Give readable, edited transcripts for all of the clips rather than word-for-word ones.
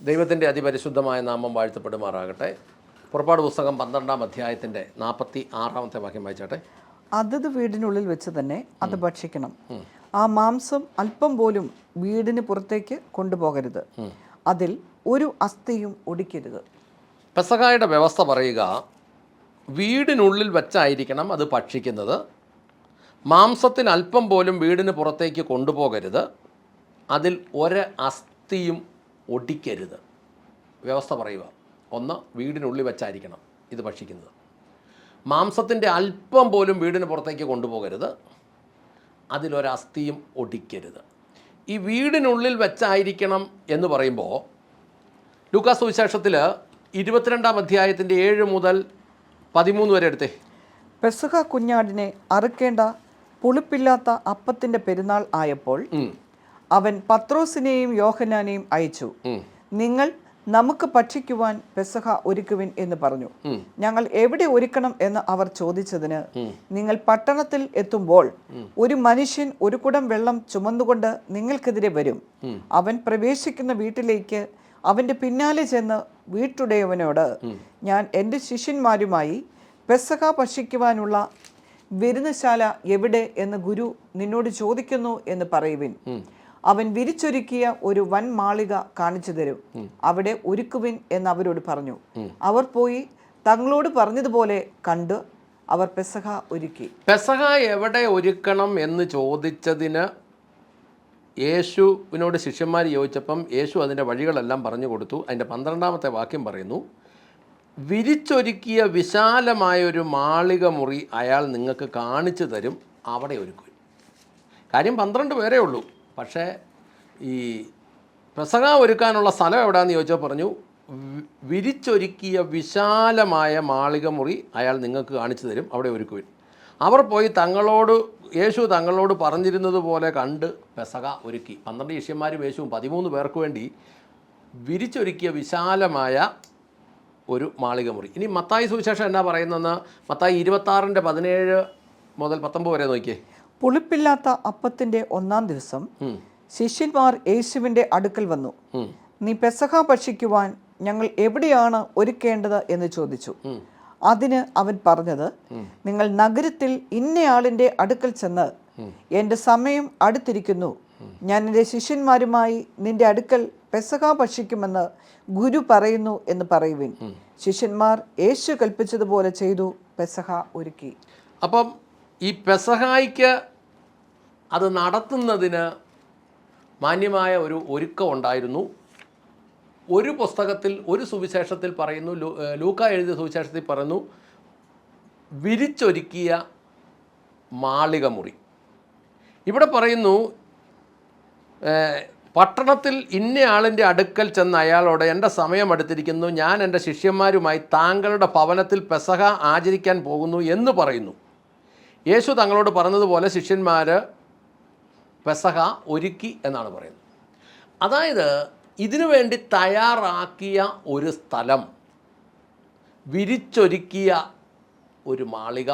ദൈവത്തിൻ്റെ അതിപരിശുദ്ധമായ നാമം വാഴ്ത്തപ്പെടുമാറാകട്ടെ. പുറപ്പാട് പുസ്തകം 12-ാം അധ്യായത്തിൻ്റെ 46-ാമത്തെ വാക്യം വായിച്ചാട്ടെ. അതത് വീടിനുള്ളിൽ വെച്ച് തന്നെ അത് ഭക്ഷിക്കണം. ആ മാംസം അല്പം പോലും വീടിന് പുറത്തേക്ക് കൊണ്ടുപോകരുത്. അതിൽ ഒരു അസ്ഥിയും ഒടിക്കരുത്. പെസഹായുടെ വ്യവസ്ഥ പറയുക, വീടിനുള്ളിൽ വെച്ചായിരിക്കണം അത് ഭക്ഷിക്കുന്നത്. മാംസത്തിന് അല്പം പോലും വീടിന് പുറത്തേക്ക് കൊണ്ടുപോകരുത്. അതിൽ ഒരു അസ്ഥിയും ഒടിക്കരുത്. വ്യവസ്ഥ പറയുക, ഒന്ന്, വീടിനുള്ളിൽ വെച്ചായിരിക്കണം ഇത് ഭക്ഷിക്കുന്നത്. മാംസത്തിൻ്റെ അല്പം പോലും വീടിന് പുറത്തേക്ക് കൊണ്ടുപോകരുത്. അതിലൊരസ്ഥിയും ഒടിക്കരുത്. ഈ വീടിനുള്ളിൽ വെച്ചായിരിക്കണം എന്ന് പറയുമ്പോൾ ലൂക്കാ സുവിശേഷത്തിൽ 22-ാം അധ്യായത്തിൻ്റെ 7 മുതൽ 13 വരെ എടുത്തേ. പെസഹ കുഞ്ഞാടിനെ അറുക്കേണ്ട പുളിപ്പില്ലാത്ത അപ്പത്തിൻ്റെ പെരുന്നാൾ ആയപ്പോൾ അവൻ പത്രോസിനെയും യോഹന്നാനെയും അയച്ചു. നിങ്ങൾ നമുക്ക് ഭക്ഷിക്കുവാൻ പെസഹ ഒരുക്കുവിൻ എന്ന് പറഞ്ഞു. ഞങ്ങൾ എവിടെ ഒരുക്കണം എന്ന് അവർ ചോദിച്ചതിന്, നിങ്ങൾ പട്ടണത്തിൽ എത്തുമ്പോൾ ഒരു മനുഷ്യൻ ഒരു കുടം വെള്ളം ചുമന്നുകൊണ്ട് നിങ്ങൾക്കെതിരെ വരും. അവൻ പ്രവേശിക്കുന്ന വീട്ടിലേക്ക് അവൻ്റെ പിന്നാലെ ചെന്ന് വീട്ടുടയവനോട്, ഞാൻ എൻ്റെ ശിഷ്യന്മാരുമായി പെസഹ ഭക്ഷിക്കുവാനുള്ള വിരുന്നുശാല എവിടെ എന്ന് ഗുരു നിന്നോട് ചോദിക്കുന്നു എന്ന് പറയുവിൻ. അവൻ വിരിച്ചൊരുക്കിയ ഒരു വൻ മാളിക കാണിച്ചു തരും. അവിടെ ഒരുക്കുവിൻ എന്ന് അവരോട് പറഞ്ഞു. അവർ പോയി തങ്ങളോട് പറഞ്ഞതുപോലെ കണ്ട് അവർ പെസഹ ഒരുക്കി. പെസഹ എവിടെ ഒരുക്കണം എന്ന് ചോദിച്ചതിന് യേശുവിനോട് ശിഷ്യന്മാർ ചോദിച്ചപ്പം യേശു അതിൻ്റെ വഴികളെല്ലാം പറഞ്ഞു കൊടുത്തു. അതിൻ്റെ 12-ാമത്തെ വാക്യം പറയുന്നു, വിരിച്ചൊരുക്കിയ വിശാലമായൊരു മാളിക മുറി അയാൾ നിങ്ങൾക്ക് കാണിച്ചു തരും, അവിടെ ഒരുക്കും. കാര്യം 12 പേരേ ഉള്ളൂ. പക്ഷേ ഈ പെസഹ ഒരുക്കാനുള്ള സ്ഥലം എവിടെയാണെന്ന് ചോദിച്ചാൽ പറഞ്ഞു, വിരിച്ചൊരുക്കിയ വിശാലമായ മാളിക മുറി അയാൾ നിങ്ങൾക്ക് കാണിച്ചു തരും, അവിടെ ഒരുക്കുവിൻ. അവർ പോയി യേശു തങ്ങളോട് പറഞ്ഞിരുന്നത് പോലെ കണ്ട് പെസഹ ഒരുക്കി. 12 ശിഷ്യന്മാരും യേശുവും 13 പേർക്ക് വേണ്ടി വിരിച്ചൊരുക്കിയ വിശാലമായ ഒരു മാളിക മുറി. ഇനി മത്തായി സുവിശേഷം എന്നാ പറയുന്നതെന്ന് മത്തായി 26-ന്റെ 17 മുതൽ 19 വരെ നോക്കിയേ. പുളിപ്പില്ലാത്ത അപ്പത്തിൻ്റെ 1-ാം ദിവസം ശിഷ്യന്മാർ യേശുവിൻ്റെ അടുക്കൽ വന്നു. നീ പെസഹ ഭക്ഷിക്കുവാൻ ഞങ്ങൾ എവിടെയാണ് ഒരുക്കേണ്ടത് എന്ന് ചോദിച്ചു. അതിന് അവൻ പറഞ്ഞത്, നിങ്ങൾ നഗരത്തിൽ ഇന്നയാളിൻ്റെ അടുക്കൽ ചെന്ന്, എൻ്റെ സമയം അടുത്തിരിക്കുന്നു, ഞാൻ എൻ്റെ ശിഷ്യന്മാരുമായി നിന്റെ അടുക്കൽ പെസഹ ഭക്ഷിക്കുമെന്ന് ഗുരു പറയുന്നു എന്ന് പറയുവിൻ. ശിഷ്യന്മാർ യേശു കൽപ്പിച്ചതുപോലെ ചെയ്തു, പെസഹ ഒരുക്കി. അപ്പം ഈ പെസഹായ്ക്ക് അത് നടത്തുന്നതിന് മാന്യമായ ഒരു ഒരുക്കം ഉണ്ടായിരുന്നു. ഒരു പുസ്തകത്തിൽ, ഒരു സുവിശേഷത്തിൽ പറയുന്നു, ലൂക്ക എഴുതിയ സുവിശേഷത്തിൽ പറയുന്നു, വിരിച്ചൊരുക്കിയ മാളിക മുറി. ഇവിടെ പറയുന്നു, പട്ടണത്തിൽ ഇന്നയാളിൻ്റെ അടുക്കൽ ചെന്ന് അയാളോട്, എൻ്റെ സമയം അടുത്തിരിക്കുന്നു, ഞാൻ എൻ്റെ ശിഷ്യന്മാരുമായി താങ്കളുടെ ഭവനത്തിൽ പെസഹ ആചരിക്കാൻ പോകുന്നു എന്ന് പറയുന്നു. യേശു തങ്ങളോട് പറഞ്ഞതുപോലെ ശിഷ്യന്മാർ പെസഹ ഒരുക്കി എന്നാണ് പറയുന്നത്. അതായത് ഇതിനു വേണ്ടി തയ്യാറാക്കിയ ഒരു സ്ഥലം, വിരിച്ചൊരുക്കിയ ഒരു മാളിക,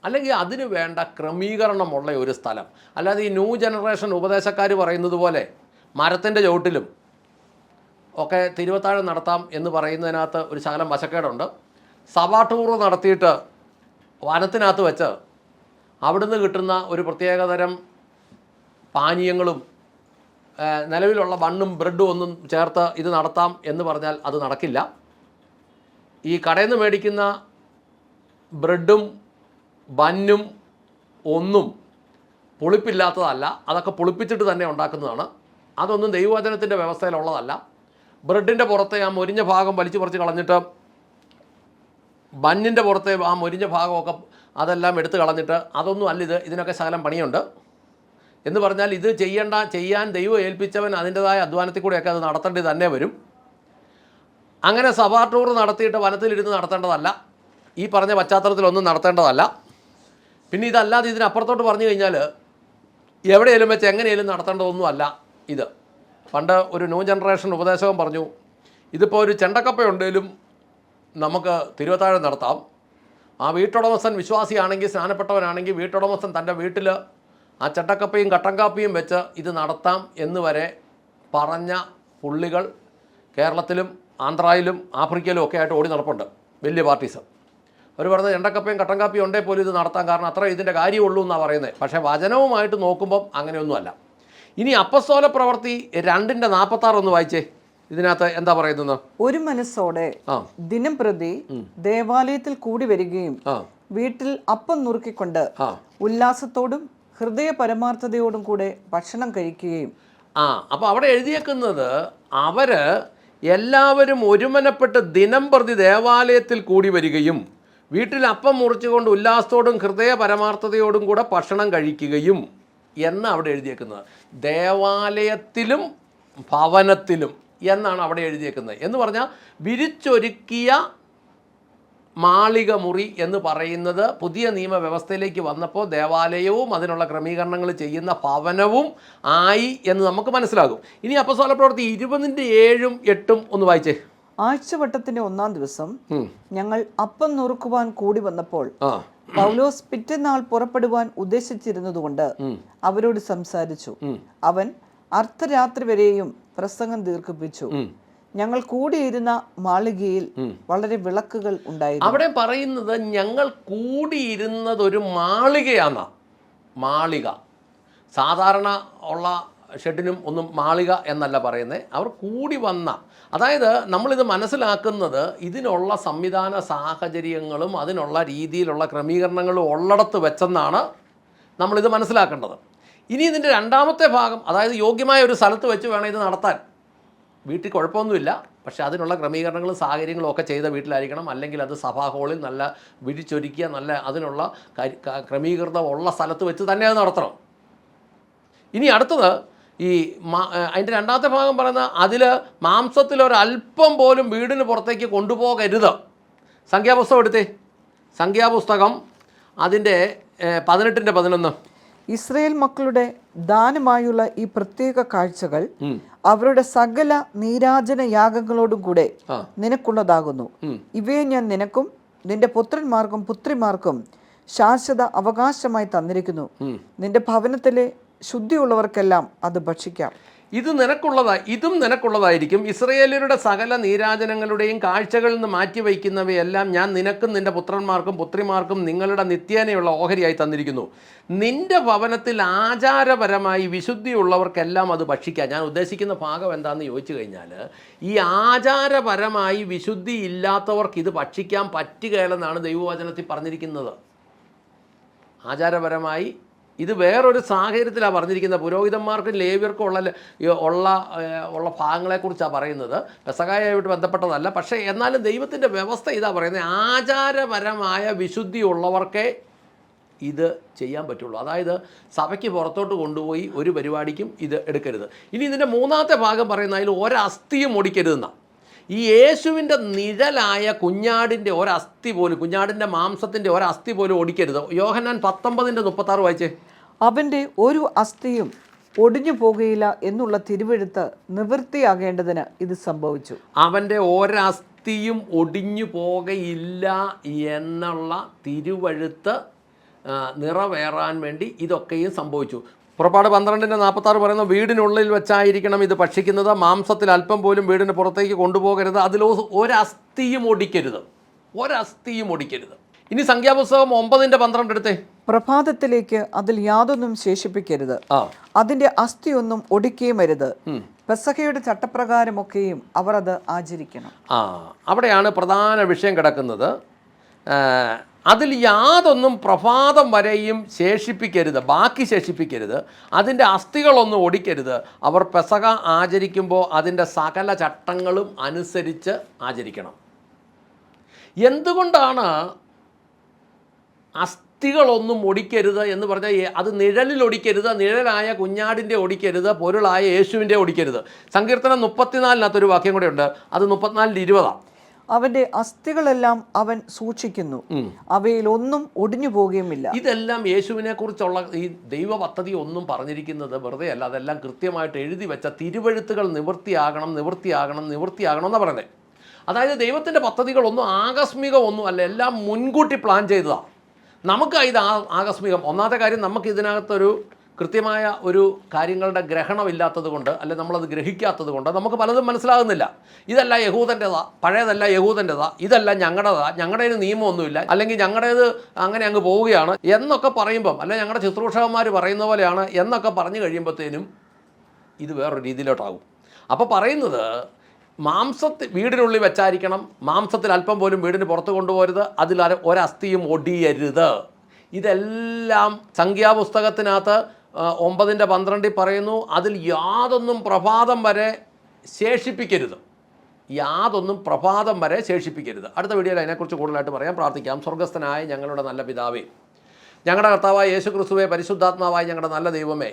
അല്ലെങ്കിൽ അതിനു വേണ്ട ക്രമീകരണമുള്ള ഒരു സ്ഥലം. അല്ലാതെ ഈ ന്യൂ ജനറേഷൻ ഉപദേശക്കാർ പറയുന്നത് പോലെ മരത്തിൻ്റെ ചുവട്ടിലും ഒക്കെ തിരുവത്താഴം നടത്താം എന്ന് പറയുന്നതിനകത്ത് ഒരു ശകലം വശക്കേടുണ്ട്. സഭാ ടൂർ നടത്തിയിട്ട് വനത്തിനകത്ത് വെച്ച് അവിടുന്ന് കിട്ടുന്ന ഒരു പ്രത്യേകതരം പാനീയങ്ങളും നിലവിലുള്ള ബണ്ണും ബ്രെഡും ഒന്നും ചേർത്ത് ഇത് നടത്താം എന്ന് പറഞ്ഞാൽ അത് നടക്കില്ല. ഈ കടയിൽ നിന്ന് മേടിക്കുന്ന ബ്രെഡും ബന്നും ഒന്നും പുളിപ്പില്ലാത്തതല്ല, അതൊക്കെ പുളിപ്പിച്ചിട്ട് തന്നെ ഉണ്ടാക്കുന്നതാണ്. അതൊന്നും ദൈവവചനത്തിൻ്റെ വ്യവസ്ഥയിലുള്ളതല്ല. ബ്രെഡിൻ്റെ പുറത്തെ ആ മൊരിഞ്ഞ ഭാഗം വലിച്ചു പറിച്ച് കളഞ്ഞിട്ട് ബന്നിൻ്റെ പുറത്തെ ആ മൊരിഞ്ഞ ഭാഗമൊക്കെ അതെല്ലാം എടുത്ത് കളഞ്ഞിട്ട് അതൊന്നും അല്ല ഇത്, ഇതിനൊക്കെ ശകലം പണിയുണ്ട് എന്ന് പറഞ്ഞാൽ ഇത് ചെയ്യാൻ ദൈവം ഏൽപ്പിച്ചവൻ അതിൻ്റെതായ അധ്വാനത്തിൽ കൂടെയൊക്കെ അത് നടത്തേണ്ടത് തന്നെ വരും. അങ്ങനെ സഭാ ടൂർ നടത്തിയിട്ട് വനത്തിലിരുന്ന് നടത്തേണ്ടതല്ല, ഈ പറഞ്ഞ പശ്ചാത്തലത്തിലൊന്നും നടത്തേണ്ടതല്ല. പിന്നെ ഇതല്ലാതെ ഇതിനപ്പുറത്തോട്ട് പറഞ്ഞു കഴിഞ്ഞാൽ എവിടെയെങ്കിലും വെച്ച് എങ്ങനെയെങ്കിലും നടത്തേണ്ടതൊന്നുമല്ല ഇത്. പണ്ട് ഒരു ന്യൂ ജനറേഷൻ ഉപദേശകൻ പറഞ്ഞു, ഇതിപ്പോൾ ഒരു ചെണ്ടക്കപ്പയുണ്ടെങ്കിലും നമുക്ക് തിരുവത്താഴം നടത്താം. ആ വീട്ടുടമസ്ഥൻ വിശ്വാസിയാണെങ്കിൽ, സ്നാനപ്പെട്ടവനാണെങ്കിൽ, വീട്ടുടമസ്ഥൻ തൻ്റെ വീട്ടിൽ ആ ചട്ടക്കപ്പയും കട്ടൻ കാപ്പിയും വെച്ച് ഇത് നടത്താം എന്ന് വരെ പറഞ്ഞ പുള്ളികൾ കേരളത്തിലും ആന്ധ്രയിലും ആഫ്രിക്കയിലും ഒക്കെ ആയിട്ട് ഓടി നടപ്പുണ്ട് വലിയ പാർട്ടീസ്. അവർ പറഞ്ഞത് എണ്ണക്കപ്പയും കട്ടൻ കാപ്പിയും ഉണ്ടേ പോലും ഇത് നടത്താൻ കാരണം അത്ര ഇതിൻ്റെ കാര്യമുള്ളൂ എന്നാണ് പറയുന്നത്. പക്ഷേ വചനവുമായിട്ട് നോക്കുമ്പം അങ്ങനെയൊന്നുമല്ല. ഇനി അപ്പസ്തോല പ്രവൃത്തി 2:46 ഒന്ന് വായിച്ചേ. ഇതിനകത്ത് എന്താ പറയുന്നത്? ഒരു മനസ്സോടെ ദിനം പ്രതി ദേവാലയത്തിൽ കൂടി വരികയും വീട്ടിൽ അപ്പം നുറുക്കിക്കൊണ്ട് ഉല്ലാസത്തോടും ഹൃദയ പരമാർത്ഥതയോടും കൂടെ ഭക്ഷണം കഴിക്കുകയും. അപ്പോൾ അവിടെ എഴുതിയേക്കുന്നത് അവർ എല്ലാവരും ഒരുമനപ്പെട്ട് ദിനം പ്രതി ദേവാലയത്തിൽ കൂടി വരികയും വീട്ടിൽ അപ്പം മുറിച്ചുകൊണ്ട് ഉല്ലാസത്തോടും ഹൃദയ പരമാർത്ഥതയോടും കൂടെ ഭക്ഷണം കഴിക്കുകയും എന്ന് അവിടെ എഴുതിയേക്കുന്നത്. ദേവാലയത്തിലും ഭവനത്തിലും എന്നാണ് അവിടെ എഴുതിയേക്കുന്നത്. എന്ന് പറഞ്ഞാൽ വിരിച്ചൊരുക്കിയ മാളിക മുറി എന്ന് പറയുന്നത് പുതിയ നിയമവ്യവസ്ഥയിലേക്ക് വന്നപ്പോൾ ദേവാലയവും അതിനുള്ള ക്രമീകരണങ്ങൾ ചെയ്യുന്ന ഭവനവും ആയി എന്ന് നമുക്ക് മനസ്സിലാകും. ഇനി അപ്പോസ്തല പ്രവൃത്തി 20:7-8 ഒന്ന് വായിച്ചേ. ആഴ്ചവട്ടത്തിന്റെ 1-ാം ദിവസം ഞങ്ങൾ അപ്പം നുറുക്കുവാൻ കൂടി വന്നപ്പോൾ പൗലോസ് പിറ്റേന്നാൾ പുറപ്പെടുവാൻ ഉദ്ദേശിച്ചിരുന്നതുകൊണ്ട് അവരോട് സംസാരിച്ചു. അവൻ അർദ്ധരാത്രി വരെയും പ്രസംഗം ദീർഘിപ്പിച്ചു. ഞങ്ങൾ കൂടിയിരുന്ന മാളികയിൽ വളരെ വിളക്കുകൾ ഉണ്ടായിരുന്നു. അവിടെ പറയുന്നത് ഞങ്ങൾ കൂടിയിരുന്നത് ഒരു മാളികയാണ്. മാളിക സാധാരണ ഉള്ള ഷെഡിനും ഒന്നും മാളിക എന്നല്ല പറയുന്നത്. അവർ കൂടി വന്ന, അതായത് നമ്മളിത് മനസ്സിലാക്കുന്നത് ഇതിനുള്ള സംവിധാന സാഹചര്യങ്ങളും അതിനുള്ള രീതിയിലുള്ള ക്രമീകരണങ്ങളും ഉള്ളിടത്ത് വെച്ചെന്നാണ് നമ്മളിത് മനസ്സിലാക്കേണ്ടത്. ഇനി ഇതിൻ്റെ രണ്ടാമത്തെ ഭാഗം, അതായത് യോഗ്യമായ ഒരു സ്ഥലത്ത് വെച്ച് വേണം ഇത് നടത്താൻ. വീട്ടിൽ കുഴപ്പമൊന്നുമില്ല, പക്ഷേ അതിനുള്ള ക്രമീകരണങ്ങളും സാഹചര്യങ്ങളും ഒക്കെ ചെയ്ത വീട്ടിലായിരിക്കണം. അല്ലെങ്കിൽ അത് സഭാ ഹാളിൽ നല്ല വിരിച്ചൊരുക്കിയ നല്ല അതിനുള്ള ക്രമീകൃതമുള്ള സ്ഥലത്ത് വെച്ച് തന്നെ അത് നടത്തണം. ഇനി അടുത്തത് ഈ അതിൻ്റെ രണ്ടാമത്തെ ഭാഗം പറയുന്ന അതിൽ മാംസത്തിലൊരല്പം പോലും വീടിന് പുറത്തേക്ക് കൊണ്ടുപോകരുത്. സംഖ്യാപുസ്തകം എടുത്തേ. സംഖ്യാപുസ്തകം അതിൻ്റെ 18:11. ഇസ്രയേൽ മക്കളുടെ ദാനമായുള്ള ഈ പ്രത്യേക കാഴ്ചകൾ അവരുടെ സകല നീരാജന യാഗങ്ങളോടും കൂടെ നിനക്കുള്ളതാകുന്നു. ഇവയെ ഞാൻ നിനക്കും നിന്റെ പുത്രന്മാർക്കും പുത്രിമാർക്കും ശാശ്വത അവകാശമായി തന്നിരിക്കുന്നു. നിന്റെ ഭവനത്തിലെ ശുദ്ധിയുള്ളവർക്കെല്ലാം അത് ഭക്ഷിക്കാം. ഇതും നിനക്കുള്ളതായിരിക്കും. ഇസ്രയേലരുടെ സകല നീരാജനങ്ങളുടെയും കാഴ്ചകളിൽ നിന്ന് മാറ്റിവയ്ക്കുന്നവയെല്ലാം ഞാൻ നിനക്കും നിന്റെ പുത്രന്മാർക്കും പുത്രിമാർക്കും നിങ്ങളുടെ നിത്യേനയുള്ള ഓഹരിയായി തന്നിരിക്കുന്നു. നിന്റെ ഭവനത്തിൽ ആചാരപരമായി വിശുദ്ധിയുള്ളവർക്കെല്ലാം അത് ഭക്ഷിക്കാം. ഞാൻ ഉദ്ദേശിക്കുന്ന ഭാഗം എന്താണെന്ന് ചോദിച്ചു കഴിഞ്ഞാൽ, ഈ ആചാരപരമായി വിശുദ്ധി ഇല്ലാത്തവർക്ക് ഇത് ഭക്ഷിക്കാൻ പറ്റുകയില്ലെന്നാണ് ദൈവവചനത്തിൽ പറഞ്ഞിരിക്കുന്നത്. ആചാരപരമായി ഇത് വേറൊരു സാഹചര്യത്തിലാണ് പറഞ്ഞിരിക്കുന്നത്. പുരോഹിതന്മാർക്കും ലേവ്യർക്കും ഉള്ള ഭാഗങ്ങളെക്കുറിച്ചാണ് പറയുന്നത്. പെസഹായുമായിട്ട് ബന്ധപ്പെട്ടതല്ല. പക്ഷേ എന്നാലും ദൈവത്തിൻ്റെ വ്യവസ്ഥ ഇതാ പറയുന്നത്, ആചാരപരമായ വിശുദ്ധി ഉള്ളവർക്കേ ഇത് ചെയ്യാൻ പറ്റുള്ളൂ. അതായത് സഭയ്ക്ക് പുറത്തോട്ട് കൊണ്ടുപോയി ഒരു പരിപാടിക്കും ഇത് എടുക്കരുത്. ഇനി ഇതിൻ്റെ മൂന്നാമത്തെ ഭാഗം പറയുന്ന അതിൽ ഒരസ്ഥിയും ഒടിക്കരുതെന്നാണ്. ഈ യേശുവിൻ്റെ നിഴലായ കുഞ്ഞാടിൻ്റെ ഒരസ്ഥി പോലും, കുഞ്ഞാടിൻ്റെ മാംസത്തിൻ്റെ ഒരസ്ഥി പോലും ഒടിക്കരുത്. യോഹന്നാൻ 19:36 വായിച്ചേ. അവൻ്റെ ഒരു അസ്ഥിയും ഒടിഞ്ഞു പോകുകയില്ല എന്നുള്ള തിരുവെഴുത്ത് നിവൃത്തിയാകേണ്ടതിന് ഇത് സംഭവിച്ചു. അവൻ്റെ ഒരസ്ഥിയും ഒടിഞ്ഞു പോകയില്ല എന്നുള്ള തിരുവെഴുത്ത് നിറവേറാൻ വേണ്ടി ഇതൊക്കെയും സംഭവിച്ചു. പുറപ്പാട് 12:46 പറയുന്ന വീടിനുള്ളിൽ വെച്ചായിരിക്കണം ഇത് ഭക്ഷിക്കുന്നത്. മാംസത്തിൽ അല്പം പോലും വീടിന് പുറത്തേക്ക് കൊണ്ടുപോകരുത്. അതിൽ ഒരസ്ഥിയും ഒടിക്കരുത്. ഇനി സംഖ്യാപുസ്തകം 9:12 എടുത്തേ. പ്രഭാതത്തിലേക്ക് അതിൽ യാതൊന്നും ശേഷിപ്പിക്കരുത്. അതിന്റെ അസ്ഥിയൊന്നും ഒടിക്കുകയും അരുത്. പെസഹയുടെ ചട്ടപ്രകാരമൊക്കെയും അവർ അത് ആചരിക്കണം. അവിടെയാണ് പ്രധാന വിഷയം കിടക്കുന്നത്. അതിൽ യാതൊന്നും പ്രഭാതം വരെയും ബാക്കി ശേഷിപ്പിക്കരുത്. അതിൻ്റെ അസ്ഥികളൊന്നും ഒടിക്കരുത്. അവർ പെസഹ ആചരിക്കുമ്പോൾ അതിൻ്റെ സകല ചട്ടങ്ങളും അനുസരിച്ച് ആചരിക്കണം. എന്തുകൊണ്ടാണ് അസ്ഥികളൊന്നും ഒടിക്കരുത് എന്ന് പറഞ്ഞാൽ, അത് നിഴലിൽ ഒടിക്കരുത്, നിഴലായ കുഞ്ഞാടിൻ്റെ ഒടിക്കരുത്, പൊരുളായ യേശുവിൻ്റെ ഒടിക്കരുത്. സങ്കീർത്തനം 34-നകത്തൊരു വാക്യം കൂടെ ഉണ്ട്. അത് 34:20. അവന്റെ അസ്ഥികളെല്ലാം അവൻ സൂക്ഷിക്കുന്നു, അവയിൽ ഒന്നും ഒടിഞ്ഞു പോകുകയുമില്ല. ഇതെല്ലാം യേശുവിനെ കുറിച്ചുള്ള ഈ ദൈവ പദ്ധതി ഒന്നും പറഞ്ഞിരിക്കുന്നത് വെറുതെ അല്ല. അതെല്ലാം കൃത്യമായിട്ട് എഴുതി വെച്ച തിരുവെഴുത്തുകൾ നിവൃത്തിയാകണം എന്നാണ് പറയുന്നത്. അതായത് ദൈവത്തിൻ്റെ പദ്ധതികളൊന്നും ആകസ്മികമൊന്നും അല്ല, എല്ലാം മുൻകൂട്ടി പ്ലാൻ ചെയ്തതാണ്. നമുക്ക് ഇത് ആകസ്മികം. ഒന്നാമത്തെ കാര്യം, നമുക്ക് ഇതിനകത്തൊരു കൃത്യമായ ഒരു കാര്യങ്ങളുടെ ഗ്രഹണമില്ലാത്തത് കൊണ്ട്, അല്ലെ നമ്മളത് ഗ്രഹിക്കാത്തത് കൊണ്ട് നമുക്ക് പലതും മനസ്സിലാകുന്നില്ല. ഇതല്ല യഹൂദൻ്റെതാ, പഴയതല്ല യഹൂദൻ്റെതാ, ഇതല്ല ഞങ്ങളുടേതാ, ഞങ്ങളുടേത് നിയമമൊന്നുമില്ല, അല്ലെങ്കിൽ ഞങ്ങളുടേത് അങ്ങനെ അങ്ങ് പോവുകയാണ് എന്നൊക്കെ പറയുമ്പം, അല്ലെ ഞങ്ങളുടെ ശുശ്രൂഷകന്മാർ പറയുന്ന പോലെയാണ് എന്നൊക്കെ പറഞ്ഞു കഴിയുമ്പോഴത്തേനും ഇത് വേറൊരു രീതിയിലോട്ടാകും. അപ്പോൾ പറയുന്നത് വീടിനുള്ളിൽ വെച്ചായിരിക്കണം, മാംസത്തിൽ അല്പം പോലും വീടിന് പുറത്ത് കൊണ്ടുപോകരുത്, അതിൽ ഒരസ്ഥിയും ഒടിയരുത്. ഇതെല്ലാം സംഖ്യാപുസ്തകത്തിനകത്ത് 9:12 പറയുന്നു. അതിൽ യാതൊന്നും പ്രഭാതം വരെ ശേഷിപ്പിക്കരുത്. അടുത്ത വീഡിയോയിൽ അതിനെക്കുറിച്ച് കൂടുതലായിട്ട് പറയാം. പ്രാർത്ഥിക്കാം. സ്വർഗ്ഗസ്ഥനായ ഞങ്ങളുടെ നല്ല പിതാവേ, ഞങ്ങളുടെ കർത്താവായ യേശു ക്രിസ്തുവേ, പരിശുദ്ധാത്മാവായ ഞങ്ങളുടെ നല്ല ദൈവമേ,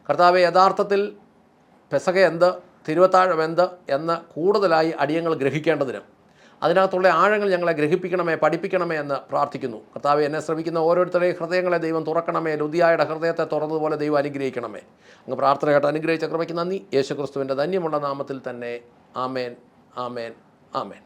കർത്താവെ, യഥാർത്ഥത്തിൽ പെസഹ എന്ത്, തിരുവത്താഴം എന്ത് എന്ന് കൂടുതലായി അടിയങ്ങൾ ഗ്രഹിക്കേണ്ടതിന് അതിനകത്തുള്ള ആഴങ്ങൾ ഞങ്ങളെ ഗ്രഹിപ്പിക്കണമേ, പഠിപ്പിക്കണമേ എന്ന് പ്രാർത്ഥിക്കുന്നു. കർത്താവെ, എന്നെ ശ്രമിക്കുന്ന ഓരോരുത്തരുടെയും ഹൃദയങ്ങളെ ദൈവം തുറക്കണമേ. ലുദിയായുടെ ഹൃദയത്തെ തുറന്നതുപോലെ ദൈവം അനുഗ്രഹിക്കണമേ. അങ്ങ് പ്രാർത്ഥനയായിട്ട് അനുഗ്രഹിച്ച കൃപയ്ക്ക് നന്ദി. യേശു ക്രിസ്തുവിൻ്റെ ധന്യമുള്ള നാമത്തിൽ തന്നെ. ആമേൻ, ആമേൻ, ആമേൻ.